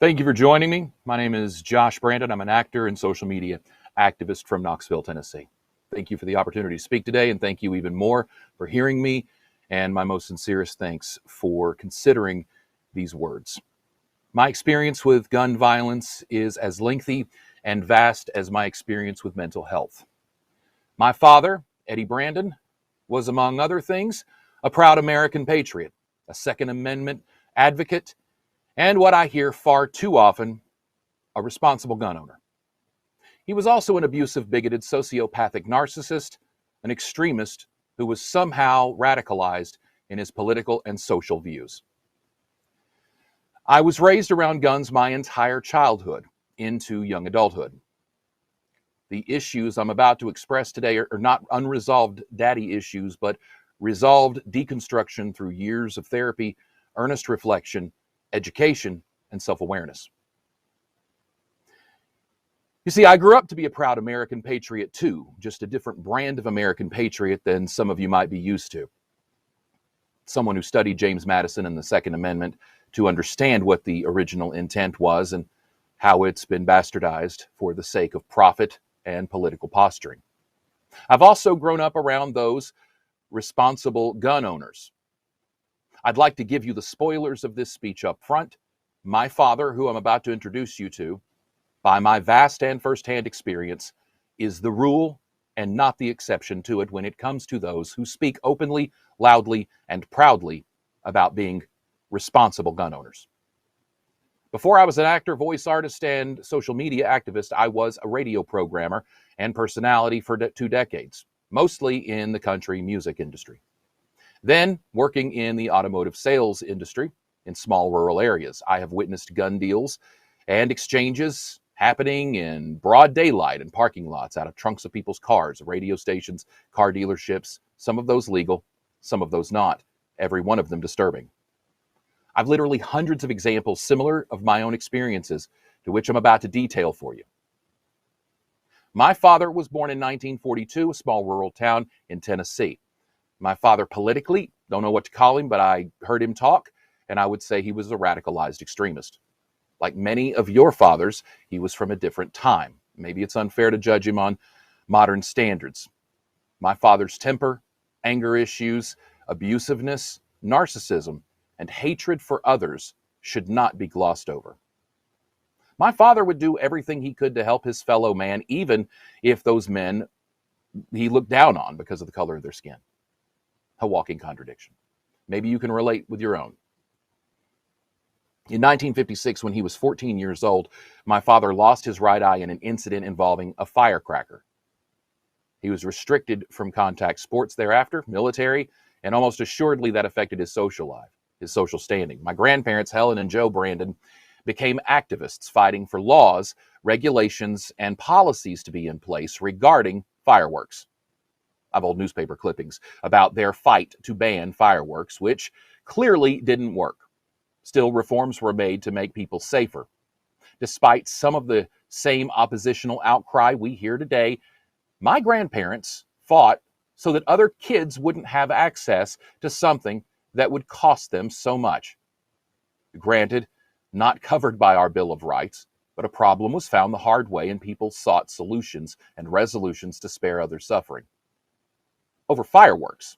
Thank you for joining me. My name is Josh Brandon. I'm an actor and social media activist from Knoxville, Tennessee. Thank you for the opportunity to speak today, and thank you even more for hearing me, and my most sincerest thanks for considering these words. My experience with gun violence is as lengthy and vast as my experience with mental health. My father, Eddie Brandon, was, among other things, a proud American patriot, a Second Amendment advocate, and what I hear far too often, a responsible gun owner. He was also an abusive, bigoted, sociopathic narcissist, an extremist who was somehow radicalized in his political and social views. I was raised around guns my entire childhood into young adulthood. The issues I'm about to express today are not unresolved daddy issues, but resolved deconstruction through years of therapy, earnest reflection, education, and self-awareness. You see, I grew up to be a proud American patriot too, just a different brand of American patriot than some of you might be used to. Someone who studied James Madison and the Second Amendment to understand what the original intent was and how it's been bastardized for the sake of profit and political posturing. I've also grown up around those responsible gun owners. I'd like to give you the spoilers of this speech up front. My father, who I'm about to introduce you to, by my vast and firsthand experience, is the rule and not the exception to it when it comes to those who speak openly, loudly, and proudly about being responsible gun owners. Before I was an actor, voice artist, and social media activist, I was a radio programmer and personality for 2 decades, mostly in the country music industry. Then, working in the automotive sales industry in small rural areas, I have witnessed gun deals and exchanges happening in broad daylight in parking lots, out of trunks of people's cars, radio stations, car dealerships, some of those legal, some of those not, every one of them disturbing. I've literally hundreds of examples similar of my own experiences, to which I'm about to detail for you. My father was born in 1942, a small rural town in Tennessee. My father politically, don't know what to call him, but I heard him talk, and I would say he was a radicalized extremist. Like many of your fathers, he was from a different time. Maybe it's unfair to judge him on modern standards. My father's temper, anger issues, abusiveness, narcissism, and hatred for others should not be glossed over. My father would do everything he could to help his fellow man, even if those men he looked down on because of the color of their skin. A walking contradiction. Maybe you can relate with your own. In 1956, when he was 14 years old, my father lost his right eye in an incident involving a firecracker. He was restricted from contact sports thereafter, military, and almost assuredly that affected his social life, his social standing. My grandparents, Helen and Joe Brandon, became activists fighting for laws, regulations, and policies to be in place regarding fireworks. I have old newspaper clippings about their fight to ban fireworks, which clearly didn't work. Still, reforms were made to make people safer. Despite some of the same oppositional outcry we hear today, my grandparents fought so that other kids wouldn't have access to something that would cost them so much. Granted, not covered by our Bill of Rights, but a problem was found the hard way, and people sought solutions and resolutions to spare others suffering. Over fireworks.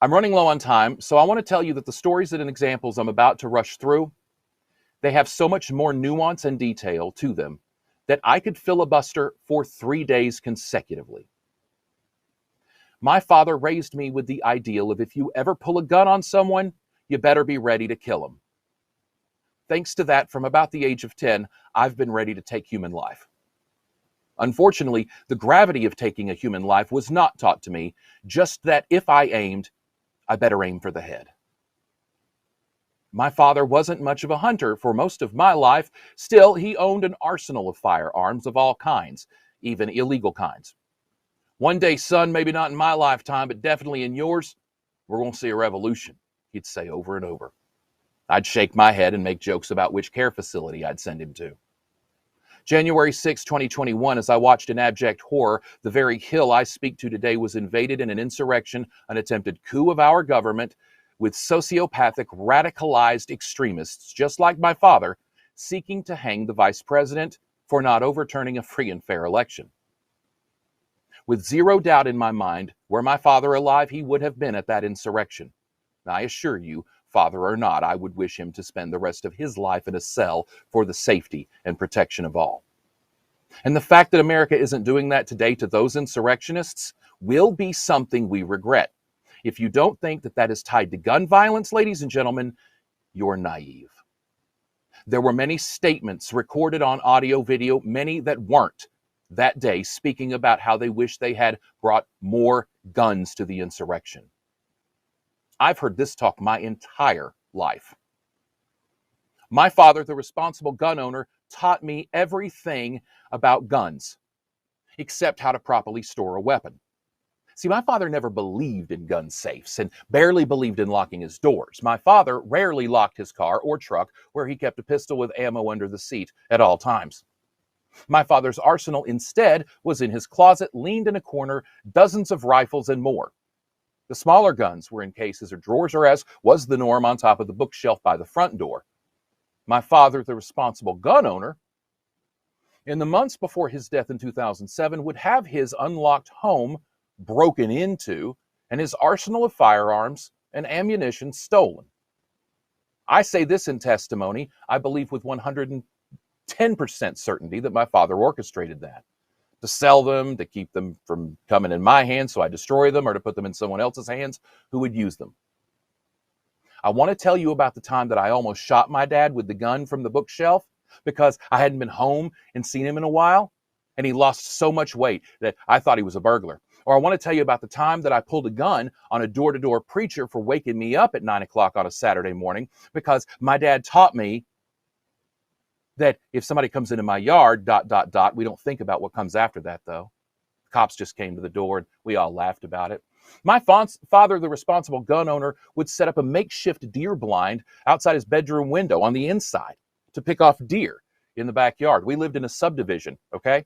I'm running low on time, so I want to tell you that the stories and examples I'm about to rush through, they have so much more nuance and detail to them that I could filibuster for 3 days consecutively. My father raised me with the ideal of if you ever pull a gun on someone, you better be ready to kill them. Thanks to that, from about the age of 10, I've been ready to take human life. Unfortunately, the gravity of taking a human life was not taught to me, just that if I aimed, I better aim for the head. My father wasn't much of a hunter for most of my life. Still, he owned an arsenal of firearms of all kinds, even illegal kinds. One day, son, maybe not in my lifetime, but definitely in yours, we're going to see a revolution, he'd say over and over. I'd shake my head and make jokes about which care facility I'd send him to. January 6, 2021, as I watched in abject horror, the very hill I speak to today was invaded in an insurrection, an attempted coup of our government, with sociopathic, radicalized extremists, just like my father, seeking to hang the vice president for not overturning a free and fair election. With zero doubt in my mind, were my father alive, he would have been at that insurrection. I assure you, father or not, I would wish him to spend the rest of his life in a cell for the safety and protection of all. And the fact that America isn't doing that today to those insurrectionists will be something we regret. If you don't think that that is tied to gun violence, ladies and gentlemen, you're naive. There were many statements recorded on audio, video, many that weren't that day, speaking about how they wish they had brought more guns to the insurrection. I've heard this talk my entire life. My father, the responsible gun owner, taught me everything about guns, except how to properly store a weapon. See, my father never believed in gun safes and barely believed in locking his doors. My father rarely locked his car or truck, where he kept a pistol with ammo under the seat at all times. My father's arsenal instead was in his closet, leaned in a corner, dozens of rifles and more. The smaller guns were in cases or drawers, or as was the norm, on top of the bookshelf by the front door. My father, the responsible gun owner, in the months before his death in 2007, would have his unlocked home broken into and his arsenal of firearms and ammunition stolen. I say this in testimony. I believe with 110% certainty that my father orchestrated that. To sell them, to keep them from coming in my hands so I destroy them, or to put them in someone else's hands who would use them. I want to tell you about the time that I almost shot my dad with the gun from the bookshelf because I hadn't been home and seen him in a while, and he lost so much weight that I thought he was a burglar. Or I want to tell you about the time that I pulled a gun on a door-to-door preacher for waking me up at 9 o'clock on a Saturday morning because my dad taught me that if somebody comes into my yard, ... we don't think about what comes after that, though. Cops just came to the door and we all laughed about it. My father, the responsible gun owner, would set up a makeshift deer blind outside his bedroom window on the inside to pick off deer in the backyard. We lived in a subdivision, okay?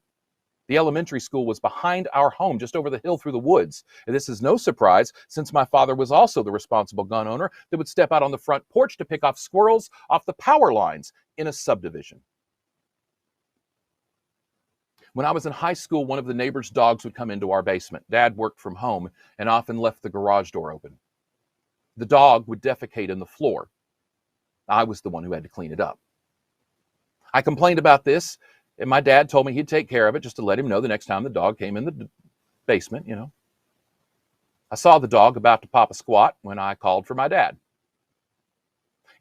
The elementary school was behind our home, just over the hill through the woods. And this is no surprise, since my father was also the responsible gun owner that would step out on the front porch to pick off squirrels off the power lines in a subdivision. When I was in high school, one of the neighbor's dogs would come into our basement. Dad worked from home and often left the garage door open. The dog would defecate in the floor. I was the one who had to clean it up. I complained about this, and my dad told me he'd take care of it just to let him know the next time the dog came in the basement, I saw the dog about to pop a squat when I called for my dad.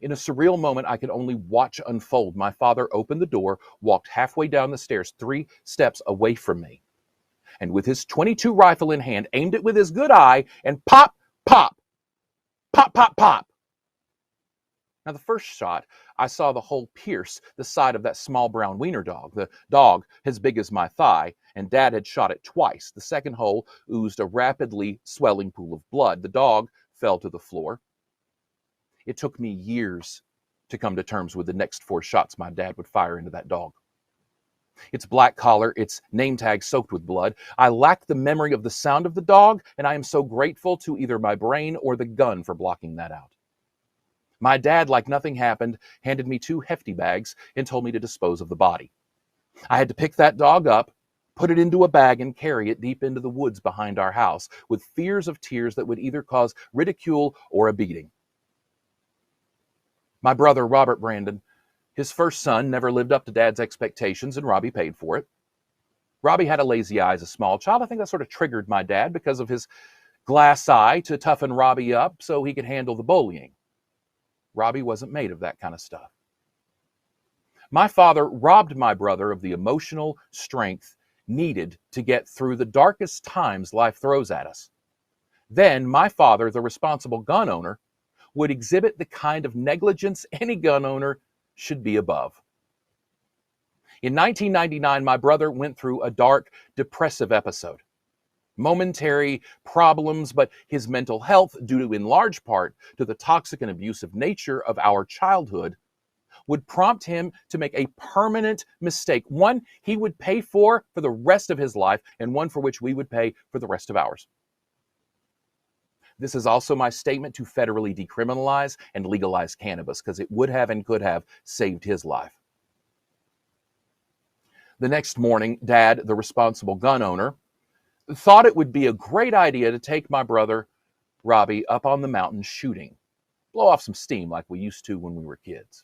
In a surreal moment I could only watch unfold, my father opened the door, walked halfway down the stairs, 3 steps away from me, and with his .22 rifle in hand, aimed it with his good eye, and pop, pop, pop, pop, pop. Now, the first shot, I saw the hole pierce the side of that small brown wiener dog, the dog as big as my thigh, and Dad had shot it twice. The second hole oozed a rapidly swelling pool of blood. The dog fell to the floor. It took me years to come to terms with the next 4 shots my dad would fire into that dog. Its black collar, its name tag soaked with blood. I lack the memory of the sound of the dog, and I am so grateful to either my brain or the gun for blocking that out. My dad, like nothing happened, handed me 2 hefty bags and told me to dispose of the body. I had to pick that dog up, put it into a bag, and carry it deep into the woods behind our house, with fears of tears that would either cause ridicule or a beating. My brother, Robert Brandon, his first son, never lived up to Dad's expectations, and Robbie paid for it. Robbie had a lazy eye as a small child. I think that sort of triggered my dad because of his glass eye to toughen Robbie up so he could handle the bullying. Robbie wasn't made of that kind of stuff. My father robbed my brother of the emotional strength needed to get through the darkest times life throws at us. Then my father, the responsible gun owner, would exhibit the kind of negligence any gun owner should be above. In 1999, my brother went through a dark, depressive episode. Momentary problems, but his mental health, due in large part to the toxic and abusive nature of our childhood, would prompt him to make a permanent mistake, one he would pay for the rest of his life, and one for which we would pay for the rest of ours. This is also my statement to federally decriminalize and legalize cannabis, because it would have and could have saved his life. The next morning, Dad, the responsible gun owner, thought it would be a great idea to take my brother, Robbie, up on the mountain shooting, blow off some steam like we used to when we were kids.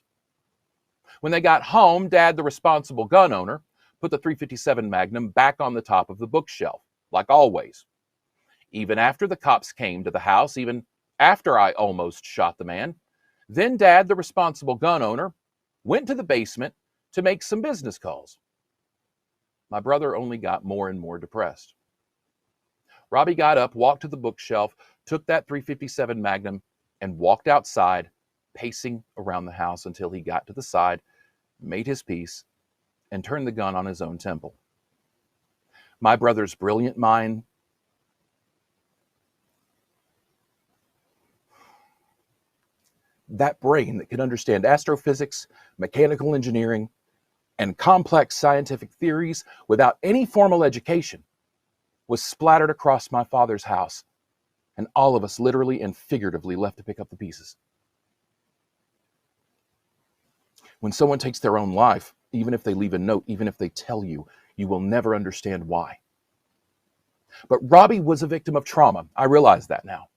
When they got home, Dad, the responsible gun owner, put the .357 Magnum back on the top of the bookshelf, like always. Even after the cops came to the house, even after I almost shot the man, then Dad, the responsible gun owner, went to the basement to make some business calls. My brother only got more and more depressed. Robbie got up, walked to the bookshelf, took that .357 Magnum, and walked outside, pacing around the house until he got to the side, made his peace, and turned the gun on his own temple. My brother's brilliant mind that brain that could understand astrophysics, mechanical engineering, and complex scientific theories without any formal education was splattered across my father's house, and all of us literally and figuratively left to pick up the pieces. When someone takes their own life, even if they leave a note, even if they tell you, you will never understand why. But Robbie was a victim of trauma. I realize that now.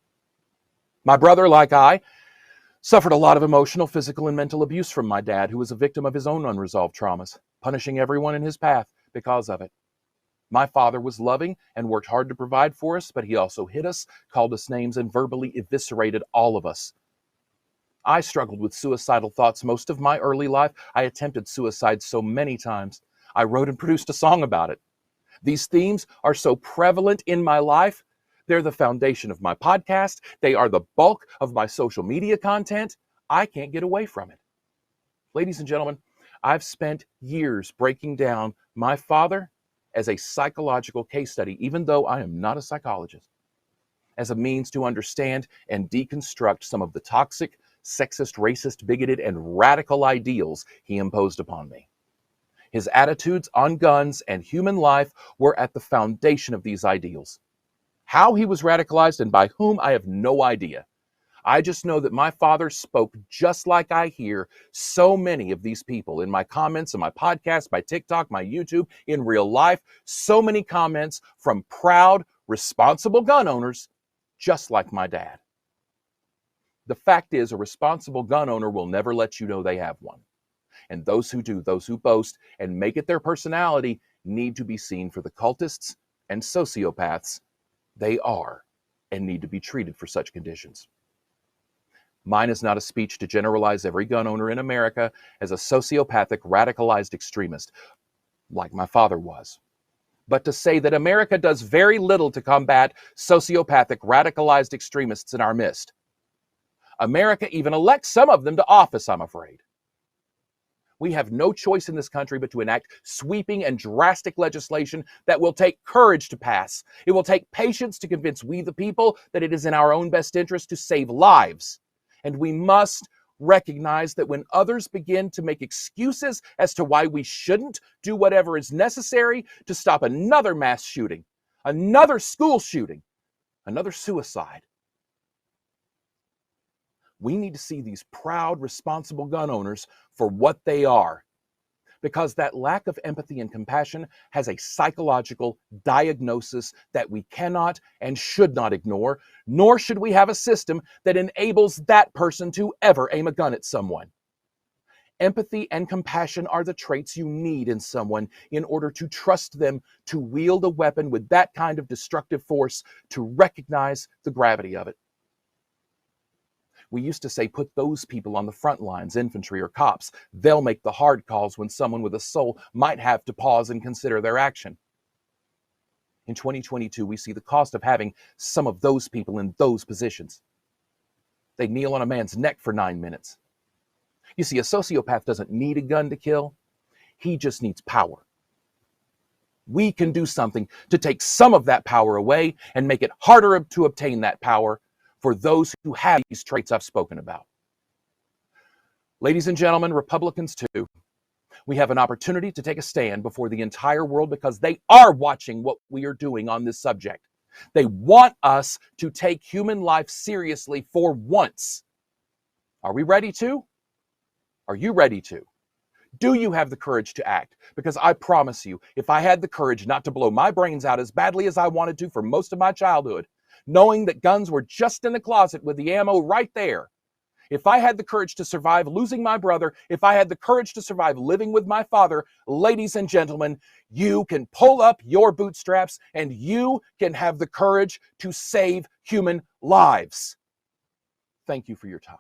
My brother, like I, suffered a lot of emotional, physical, and mental abuse from my dad, who was a victim of his own unresolved traumas, punishing everyone in his path because of it. My father was loving and worked hard to provide for us, but he also hit us, called us names, and verbally eviscerated all of us. I struggled with suicidal thoughts most of my early life. I attempted suicide so many times. I wrote and produced a song about it. These themes are so prevalent in my life. They're the foundation of my podcast. They are the bulk of my social media content. I can't get away from it. Ladies and gentlemen, I've spent years breaking down my father as a psychological case study, even though I am not a psychologist, as a means to understand and deconstruct some of the toxic, sexist, racist, bigoted, and radical ideals he imposed upon me. His attitudes on guns and human life were at the foundation of these ideals. How he was radicalized and by whom, I have no idea. I just know that my father spoke just like I hear so many of these people in my comments, in my podcast, my TikTok, my YouTube, in real life. So many comments from proud, responsible gun owners, just like my dad. The fact is, a responsible gun owner will never let you know they have one. And those who do, those who boast and make it their personality, need to be seen for the cultists and sociopaths they are and need to be treated for such conditions. Mine is not a speech to generalize every gun owner in America as a sociopathic, radicalized extremist, like my father was, but to say that America does very little to combat sociopathic, radicalized extremists in our midst. America even elects some of them to office, I'm afraid. We have no choice in this country but to enact sweeping and drastic legislation that will take courage to pass. It will take patience to convince we the people that it is in our own best interest to save lives. And we must recognize that when others begin to make excuses as to why we shouldn't do whatever is necessary to stop another mass shooting, another school shooting, another suicide, we need to see these proud, responsible gun owners for what they are, because that lack of empathy and compassion has a psychological diagnosis that we cannot and should not ignore, nor should we have a system that enables that person to ever aim a gun at someone. Empathy and compassion are the traits you need in someone in order to trust them to wield a weapon with that kind of destructive force, to recognize the gravity of it. We used to say, put those people on the front lines, infantry or cops. They'll make the hard calls when someone with a soul might have to pause and consider their action. In 2022, we see the cost of having some of those people in those positions. They kneel on a man's neck for 9 minutes. You see, a sociopath doesn't need a gun to kill. He just needs power. We can do something to take some of that power away and make it harder to obtain that power for those who have these traits I've spoken about. Ladies and gentlemen, Republicans too, we have an opportunity to take a stand before the entire world, because they are watching what we are doing on this subject. They want us to take human life seriously for once. Are we ready to? Are you ready to? Do you have the courage to act? Because I promise you, if I had the courage not to blow my brains out as badly as I wanted to for most of my childhood, knowing that guns were just in the closet with the ammo right there, if I had the courage to survive losing my brother, if I had the courage to survive living with my father, ladies and gentlemen, you can pull up your bootstraps and you can have the courage to save human lives. Thank you for your time.